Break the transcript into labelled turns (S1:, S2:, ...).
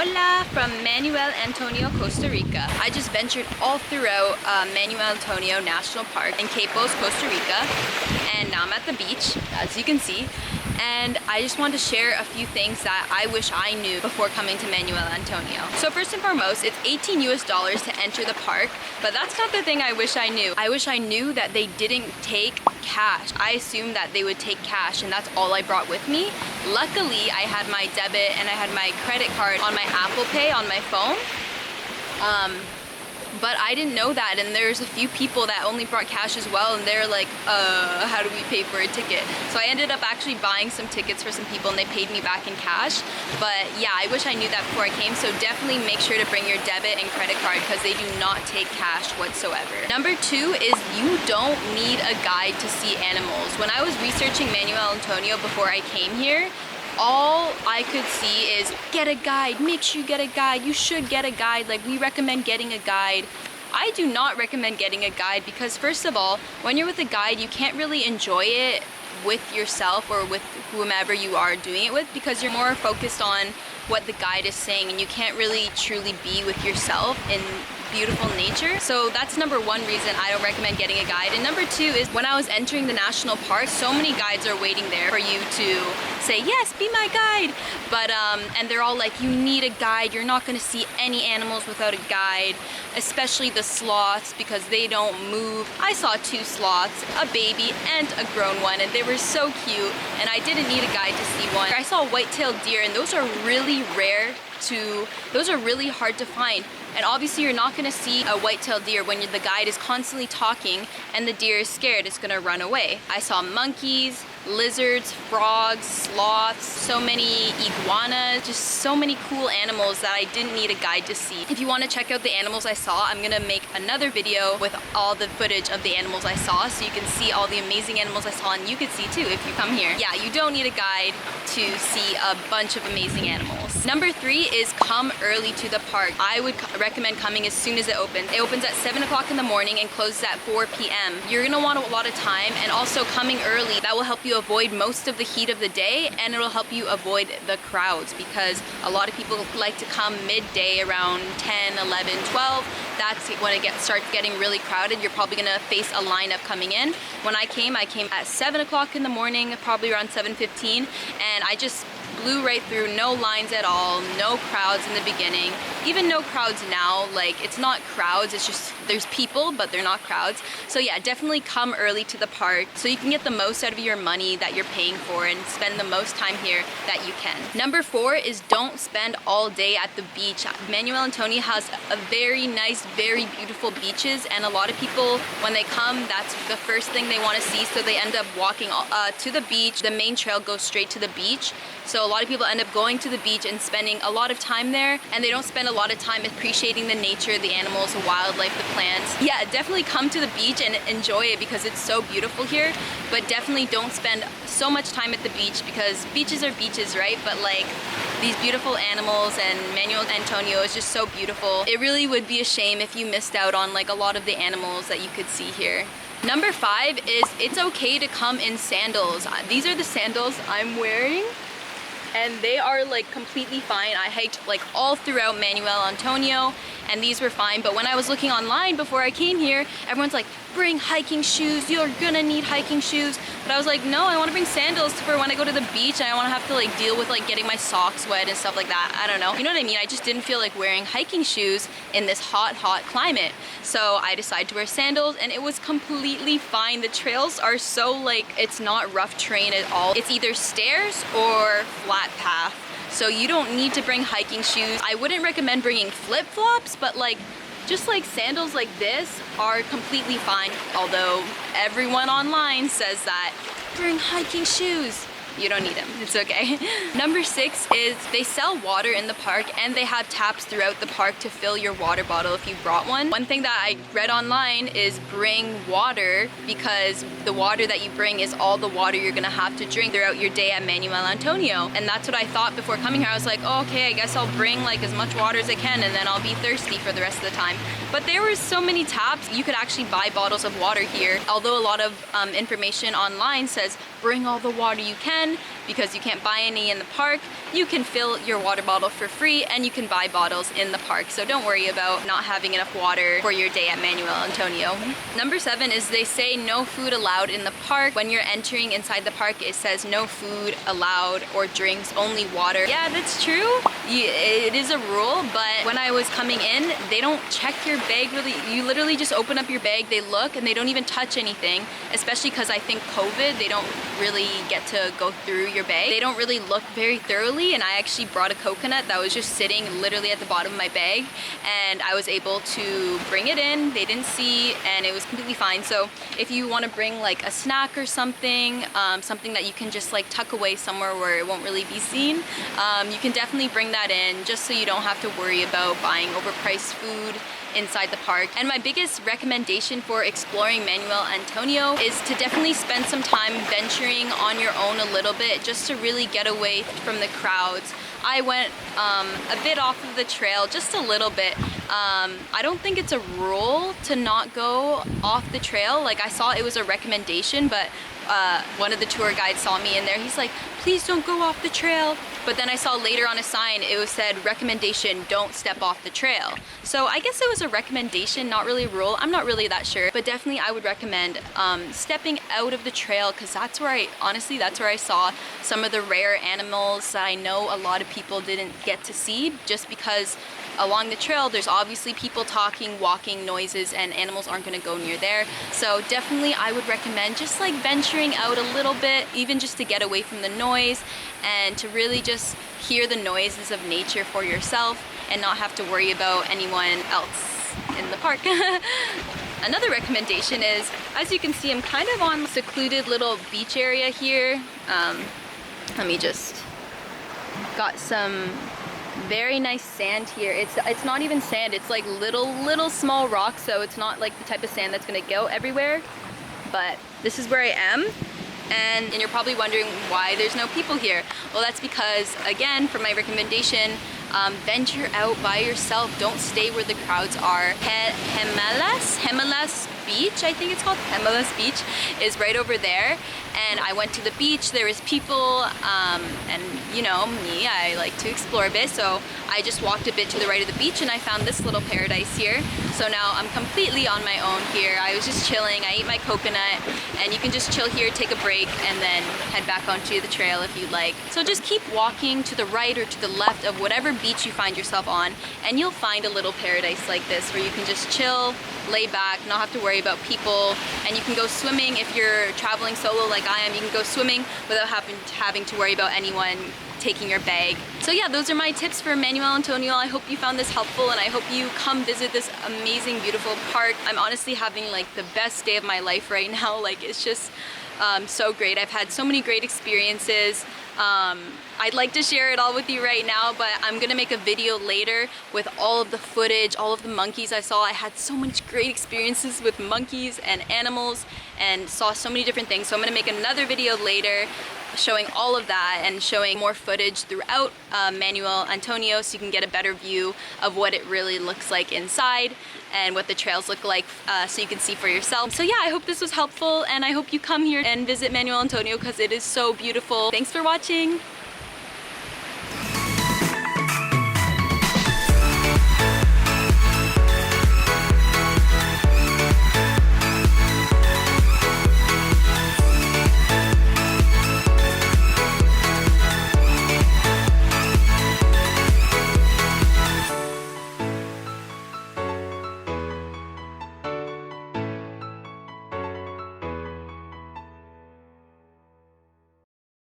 S1: Hola from Manuel Antonio, Costa Rica. I just ventured all throughout Manuel Antonio National Park in Capos, Costa Rica, and now I'm at the beach, as you can see. And I just wanted to share a few things that I wish I knew before coming to Manuel Antonio. So first and foremost, it's $18 US to enter the park, but that's not the thing I wish I knew. I wish I knew that they didn't take cash. I assumed that they would take cash, and that's all I brought with me. Luckily, I had my debit and I had my credit card on my Apple Pay on my phone. But I didn't know that, and there's a few people that only brought cash as well, and they're like, how do we pay for a ticket? So I ended up actually buying some tickets for some people, and they paid me back in cash. But yeah, I wish I knew that before I came, so definitely make sure to bring your debit and credit card because they do not take cash whatsoever. Number two is you don't need a guide to see animals. When I was researching Manuel Antonio before I came here, all I could see is get a guide, make sure you get a guide, you should get a guide, like we recommend getting a guide. I do not recommend getting a guide because first of all, when you're with a guide, you can't really enjoy it with yourself or with whomever you are doing it with because you're more focused on what the guide is saying and you can't really truly be with yourself in beautiful nature. So that's number one reason I don't recommend getting a guide. And number two is when I was entering the national park, so many guides are waiting there for you to say, yes, be my guide. But, and they're all like, you need a guide. You're not gonna see any animals without a guide, especially the sloths because they don't move. I saw 2 sloths, a baby and a grown one, and they were so cute. And I didn't need a guide to see one. I saw a white-tailed deer, and those are really rare those are really hard to find. And obviously you're not gonna see a white-tailed deer when the guide is constantly talking and the deer is scared, it's gonna run away. I saw monkeys, lizards, frogs, sloths, so many iguanas, just so many cool animals that I didn't need a guide to see. If you want to check out the animals I saw, I'm gonna make another video with all the footage of the animals I saw so you can see all the amazing animals I saw, and you could see too if you come here. Yeah, you don't need a guide to see a bunch of amazing animals. Number 3 is come early to the park. I would recommend coming as soon as it opens. It opens at 7 o'clock in the morning and closes at 4 p.m. You're gonna want a lot of time, and also coming early, that will help you avoid most of the heat of the day, and it'll help you avoid the crowds because a lot of people like to come midday around 10, 11, 12. That's when it starts getting really crowded. You're probably gonna face a lineup coming in. When I came at 7 o'clock in the morning, probably around 7:15, and I just blew right through, no lines at all, no crowds in the beginning, even no crowds now. Like, it's not crowds, it's just there's people, but they're not crowds. So yeah, definitely come early to the park so you can get the most out of your money that you're paying for and spend the most time here that you can. Number 4 is don't spend all day at the beach. Manuel Antonio has a very nice, very beautiful beaches, and a lot of people, when they come, that's the first thing they want to see, so they end up walking to the beach. The main trail goes straight to the beach. So a lot of people end up going to the beach and spending a lot of time there, and they don't spend a lot of time appreciating the nature, the animals, the wildlife, the plants. Yeah, definitely come to the beach and enjoy it because it's so beautiful here, but definitely don't spend so much time at the beach because beaches are beaches, right? But like these beautiful animals, and Manuel Antonio is just so beautiful. It really would be a shame if you missed out on like a lot of the animals that you could see here. Number 5 is it's okay to come in sandals. These are the sandals I'm wearing, and they are like completely fine. I hiked like all throughout Manuel Antonio, and these were fine. But when I was looking online before I came here, everyone's like, bring hiking shoes, you're gonna need hiking shoes. But I was like, no, I wanna bring sandals for when I go to the beach, and I wanna have to like deal with like getting my socks wet and stuff like that. I don't know, you know what I mean? I just didn't feel like wearing hiking shoes in this hot climate. So I decided to wear sandals, and it was completely fine. The trails are so like, it's not rough terrain at all. It's either stairs or flat path. So you don't need to bring hiking shoes. I wouldn't recommend bringing flip-flops, but like just like sandals like this are completely fine. Although everyone online says that bring hiking shoes. You don't need them, it's okay. Number 6 is they sell water in the park, and they have taps throughout the park to fill your water bottle if you brought one. One thing that I read online is bring water because the water that you bring is all the water you're gonna have to drink throughout your day at Manuel Antonio. And that's what I thought before coming here. I was like, oh, okay, I guess I'll bring like as much water as I can, and then I'll be thirsty for the rest of the time. But there were so many taps. You could actually buy bottles of water here. Although a lot of information online says bring all the water you can, because you can't buy any in the park. You can fill your water bottle for free and you can buy bottles in the park. So don't worry about not having enough water for your day at Manuel Antonio. Number 7 is they say no food allowed in the park. When you're entering inside the park, it says no food allowed or drinks, only water. Yeah, that's true. It is a rule, but when I was coming in, they don't check your bag really. You literally just open up your bag, they look, and they don't even touch anything, especially because I think COVID, they don't really get to go through your bag. They don't really look very thoroughly, and I actually brought a coconut that was just sitting literally at the bottom of my bag, and I was able to bring it in. They didn't see, and it was completely fine. So if you want to bring like a snack or something, something that you can just like tuck away somewhere where it won't really be seen, you can definitely bring that in just so you don't have to worry about buying overpriced food inside the park. And my biggest recommendation for exploring Manuel Antonio is to definitely spend some time venturing on your own a little bit, just to really get away from the crowds. I went a bit off of the trail, just a little bit. I don't think it's a rule to not go off the trail. Like, I saw it was a recommendation, but one of the tour guides saw me in there. He's like, please don't go off the trail. But then I saw later on a sign, it was said, recommendation, don't step off the trail. So I guess it was a recommendation, not really a rule. I'm not really that sure, but definitely I would recommend stepping out of the trail, because that's where honestly, that's where I saw some of the rare animals that I know a lot of people didn't get to see, just because along the trail there's obviously people talking, walking, noises, and animals aren't going to go near there. So definitely I would recommend just like venturing out a little bit, even just to get away from the noise and to really just hear the noises of nature for yourself and not have to worry about anyone else in the park. Another recommendation is, as you can see, I'm kind of on a secluded little beach area here. Let me just got some very nice sand here. It's not even sand, it's like little small rocks, so it's not like the type of sand that's gonna go everywhere. But this is where I am, and you're probably wondering why there's no people here. Well, that's because, again, for my recommendation, venture out by yourself. Don't stay where the crowds are. Gemelas Beach, I think it's called. Gemelas Beach is right over there. And I went to the beach, there was people, and you know me, I like to explore a bit, so I just walked a bit to the right of the beach and I found this little paradise here. So now I'm completely on my own here. I was just chilling, I ate my coconut, and you can just chill here, take a break, and then head back onto the trail if you'd like. So just keep walking to the right or to the left of whatever beach you find yourself on, and you'll find a little paradise like this where you can just chill, lay back, not have to worry about people, and you can go swimming if you're traveling solo like I am. You can go swimming without having to worry about anyone taking your bag. So yeah, those are my tips for Manuel Antonio. I hope you found this helpful, and I hope you come visit this amazing, beautiful park. I'm honestly having like the best day of my life right now. Like, it's just so great. I've had so many great experiences. I'd like to share it all with you right now, but I'm gonna make a video later with all of the footage, all of the monkeys I saw. I had so much great experiences with monkeys and animals and saw so many different things. So I'm gonna make another video later showing all of that and showing more footage throughout Manuel Antonio, so you can get a better view of what it really looks like inside and what the trails look like, so you can see for yourself. So yeah, I hope this was helpful, and I hope you come here and visit Manuel Antonio because it is so beautiful. Thanks for watching.